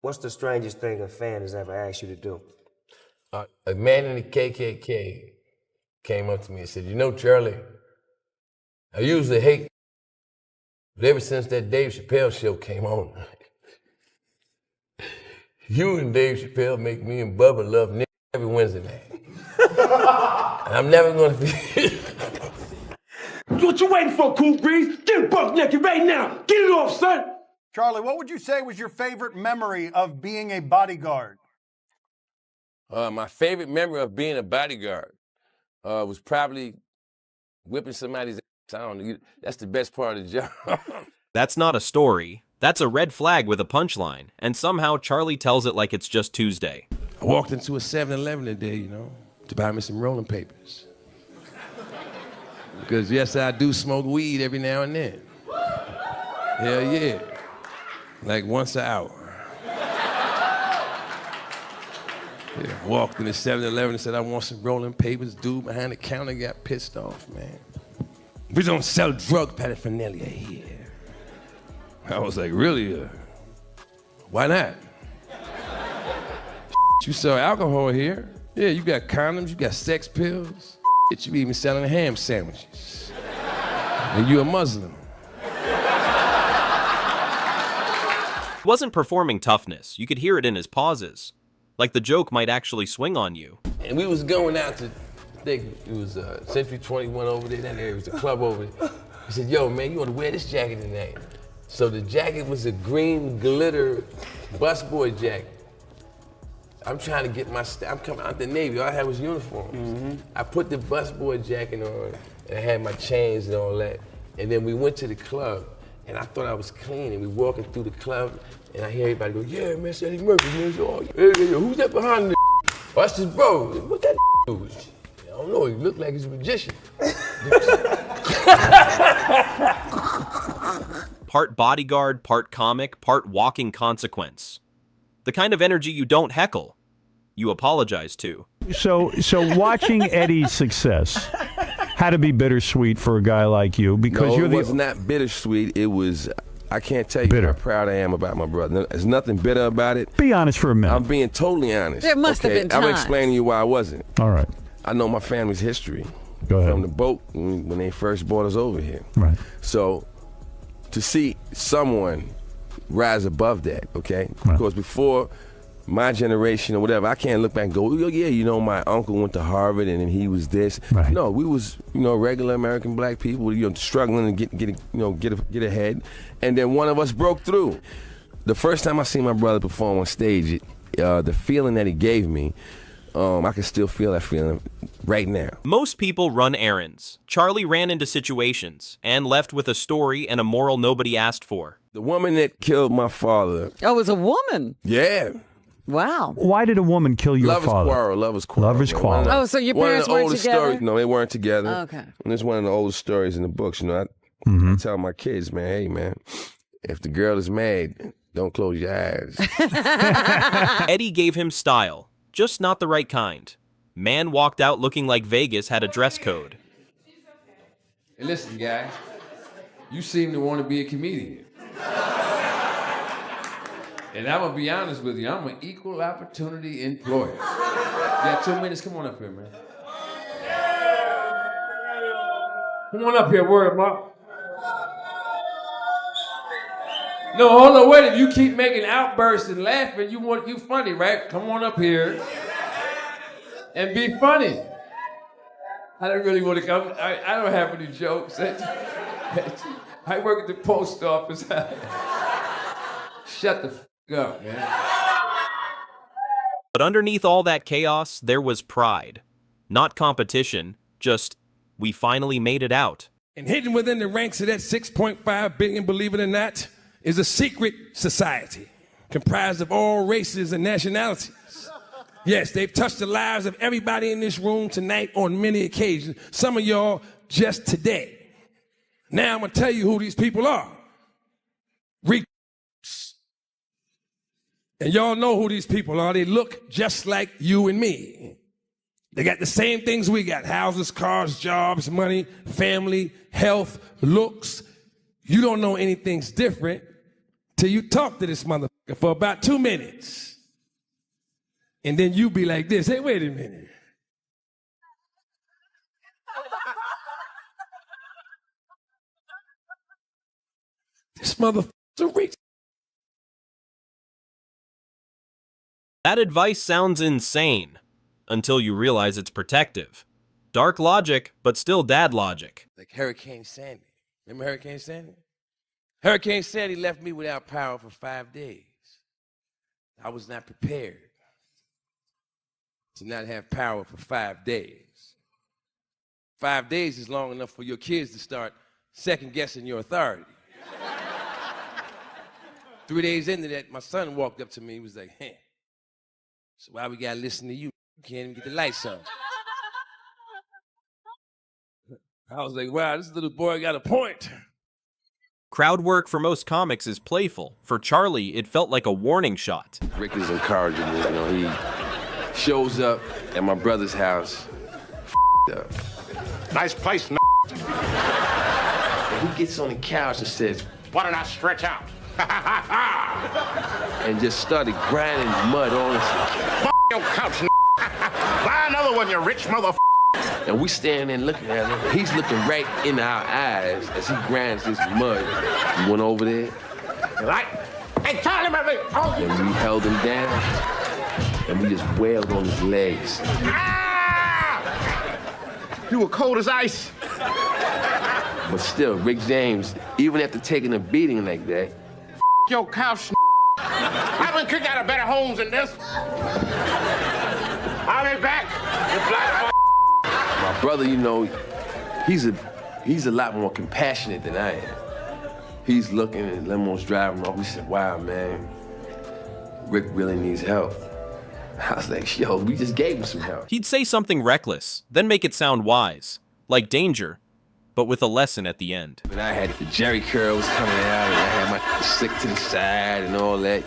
What's the strangest thing a fan has ever asked you to do? A man in the KKK came up to me and said, "You know, Charlie, I usually hate, but ever since that Dave Chappelle show came on, you and Dave Chappelle make me and Bubba love niggas every Wednesday night. And I'm never gonna be..." What you waiting for, Cool Breeze? Get buck naked right now. Get it off, son. Charlie, what would you say was your favorite memory of being a bodyguard? My favorite memory of being a bodyguard was probably whipping somebody's ass. I don't know. That's the best part of the job. That's not a story. That's a red flag with a punchline, and somehow Charlie tells it like it's just Tuesday. I walked into a 7-Eleven today, to buy me some rolling papers. Because yes, I do smoke weed every now and then. Hell yeah. Like once an hour. Yeah, I walked in the 7-Eleven and said, "I want some rolling papers." Dude behind the counter got pissed off, man. "We don't sell drug paraphernalia here." I was like, "Really? Why not?" "You sell alcohol here? Yeah, you got condoms, you got sex pills. You be even selling ham sandwiches. And you a Muslim." He wasn't performing toughness. You could hear it in his pauses. Like the joke might actually swing on you. And we was going out to, I think it was Century 21 over there, that area, it was a club over there. He said, "Yo, man, you ought to wear this jacket tonight." So the jacket was a green glitter busboy jacket. I'm trying to get I'm coming out the Navy, all I had was uniforms. I put the busboy jacket on, and I had my chains and all that. And then we went to the club, and I thought I was clean, and we walking through the club, and I hear everybody go, "Yeah, man, it's Eddie Murphy, man." So, hey, who's that behind the Oh, that's his bro. What that do? I don't know, he looked like he's a magician. Part bodyguard, part comic, part walking consequence. The kind of energy you don't heckle, you apologize to. So watching Eddie's success had to be bittersweet for a guy like you because it was not bittersweet. It was, I can't tell you bitter. how proud I am about my brother. There's nothing bitter about it. Be honest for a minute. I'm being totally honest. There must have been times. I'm explaining to you why I wasn't. All right. I know my family's history. Go ahead. From the boat when they first brought us over here. Right. So to see someone rise above that, okay? Right. Because before my generation or whatever, I can't look back and go, "Oh, yeah, my uncle went to Harvard and then he was this." Right. No, we was, regular American black people, struggling to get ahead. And then one of us broke through. The first time I seen my brother perform on stage, the feeling that he gave me, I can still feel that feeling right now. Most people run errands. Charlie ran into situations and left with a story and a moral nobody asked for. The woman that killed my father. Oh, it was a woman. Yeah. Wow. Why did a woman kill your father? Lovers quarrel. Lovers quarrel. Oh, so your parents weren't together? Stories, no, they weren't together. Oh, okay. And it's one of the oldest stories in the books. I tell my kids, man, hey, man, if the girl is mad, don't close your eyes. Eddie gave him style, just not the right kind. Man walked out looking like Vegas had a dress code. Hey, listen, guys, you seem to want to be a comedian. And I'm going to be honest with you, I'm an equal opportunity employer. You got 2 minutes? Come on up here, man. Come on up here, word, Mark. No, hold on, wait. If you keep making outbursts and laughing, you funny, right? Come on up here and be funny. I don't really want to come. I don't have any jokes. I work at the post office. Shut the up, man. But underneath all that chaos, there was pride. Not competition, just, we finally made it out. And hidden within the ranks of that 6.5 billion, believe it or not, is a secret society comprised of all races and nationalities. Yes, they've touched the lives of everybody in this room tonight on many occasions. Some of y'all just today. Now I'm going to tell you who these people are. And y'all know who these people are. They look just like you and me. They got the same things we got: houses, cars, jobs, money, family, health, looks. You don't know anything's different till you talk to this mother. for about 2 minutes. And then you be like this, hey, wait a minute. This motherfucker's a rich. That advice sounds insane until you realize it's protective. Dark logic, but still dad logic. Like Hurricane Sandy. Remember Hurricane Sandy? Hurricane Sandy left me without power for 5 days. I was not prepared to not have power for 5 days. 5 days is long enough for your kids to start second-guessing your authority. 3 days into that, my son walked up to me and was like, hey, so why we gotta listen to you? You can't even get the lights on. I was like, wow, this little boy got a point. Crowd work for most comics is playful. For Charlie, it felt like a warning shot. Rick is encouraging me, you know, he shows up at my brother's house, up. Nice place, And he gets on the couch and says, why don't I stretch out? and just started grinding mud on us. F your couch, buy another one, you rich motherfucker. And we standing there looking at him. He's looking right in our eyes as he grinds this mud. We went over there. Like, hey, Charlie, baby. Oh. And we held him down. And we just wailed on his legs. Ah! You were cold as ice. But still, Rick James, even after taking a beating like that, your couch, I haven't kicked out of better homes than this. I'll be back. You black my brother, you know, he's a lot more compassionate than I am. He's looking and Lemon's driving off. We said, wow, man, Rick really needs help. I was like, yo, we just gave him some help. He'd say something reckless, then make it sound wise, like danger, but with a lesson at the end. And I had the Jerry curls coming out, and I had my slick to the side and all that.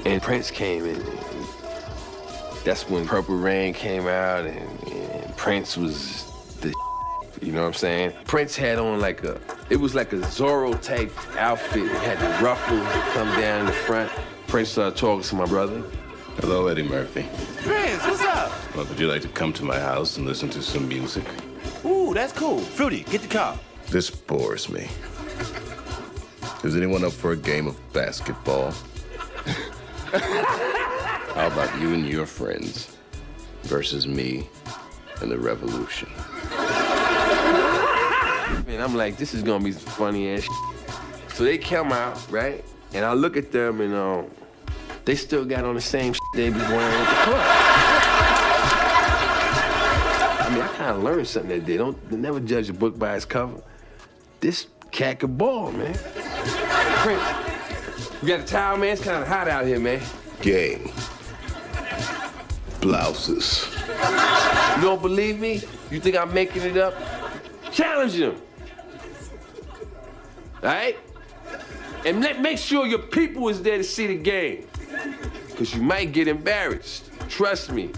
And Prince came in. That's when Purple Rain came out, and Prince was the you know what I'm saying? Prince had on it was like a Zorro type outfit. It had the ruffles that come down in the front. Prince started talking to my brother. Hello, Eddie Murphy. Prince, what's up? Well, would you like to come to my house and listen to some music? Ooh, that's cool. Fruity, get the car. This bores me. Is anyone up for a game of basketball? How about you and your friends versus me and the revolution? And I'm like, this is gonna be some funny ass shit. So they come out, right? And I look at them and they still got on the same shit they be wearing at the club. I mean, I kind of learned something that day. They never judge a book by its cover. This cat could ball, man. Prince, you got a towel, man? It's kind of hot out here, man. Game. Blouses. You don't believe me? You think I'm making it up? Challenge him. All right? And make sure your people is there to see the game. Because you might get embarrassed. Trust me.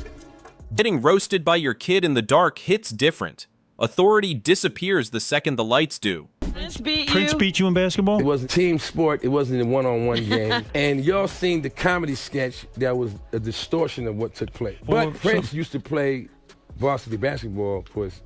Getting roasted by your kid in the dark hits different. Authority disappears the second the lights do. Prince beat you? Prince beat you in basketball? It was a team sport. It wasn't a one-on-one game. And y'all seen the comedy sketch that was a distortion of what took place. Well, But Prince used to play varsity basketball for his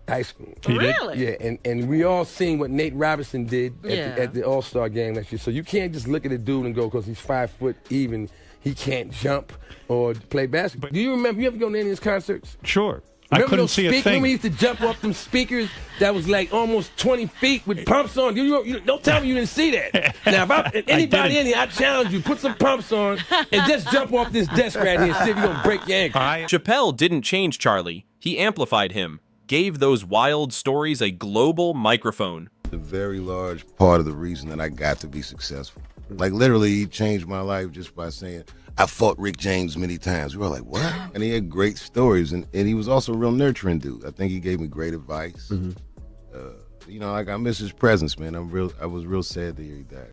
high school. He did? Really? Yeah, and we all seen what Nate Robinson did Yeah. at the All-Star game last year. So you can't just look at a dude and go, because he's 5 foot even, he can't jump or play basketball. Do you remember, you ever go to any of his concerts? Sure. I Remember couldn't those see a speakers? thing. Remember he used to jump off them speakers that was like almost 20 feet with pumps on? You don't tell me you didn't see that. Now, if anybody in here, I challenge you, put some pumps on and just jump off this desk right here and see if you're going to break your ankle. Chappelle didn't change Charlie. He amplified him, gave those wild stories a global microphone. A very large part of the reason that I got to be successful. Like literally, he changed my life just by saying, I fought Rick James many times. We were like, what? And he had great stories, and he was also a real nurturing dude. I think he gave me great advice. You know, like I miss his presence, man. I was real sad to hear he died.